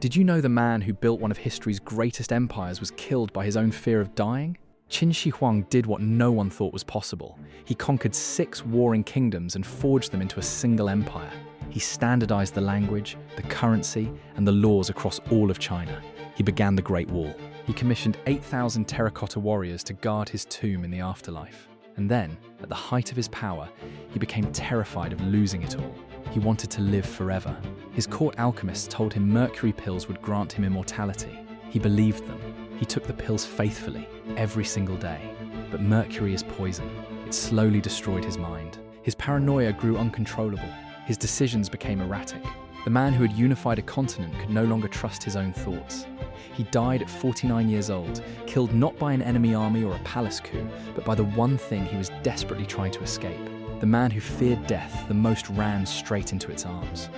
Did you know the man who built one of history's greatest empires was killed by his own fear of dying? Qin Shi Huang did what no one thought was possible. He conquered 6 warring kingdoms and forged them into a single empire. He standardized the language, the currency, and the laws across all of China. He began the Great Wall. He commissioned 8,000 terracotta warriors to guard his tomb in the afterlife. And then, at the height of his power, he became terrified of losing it all. He wanted to live forever. His court alchemists told him mercury pills would grant him immortality. He believed them. He took the pills faithfully, every single day. But mercury is poison. It slowly destroyed his mind. His paranoia grew uncontrollable. His decisions became erratic. The man who had unified a continent could no longer trust his own thoughts. He died at 49 years old, killed not by an enemy army or a palace coup, but by the one thing he was desperately trying to escape. The man who feared death the most ran straight into its arms.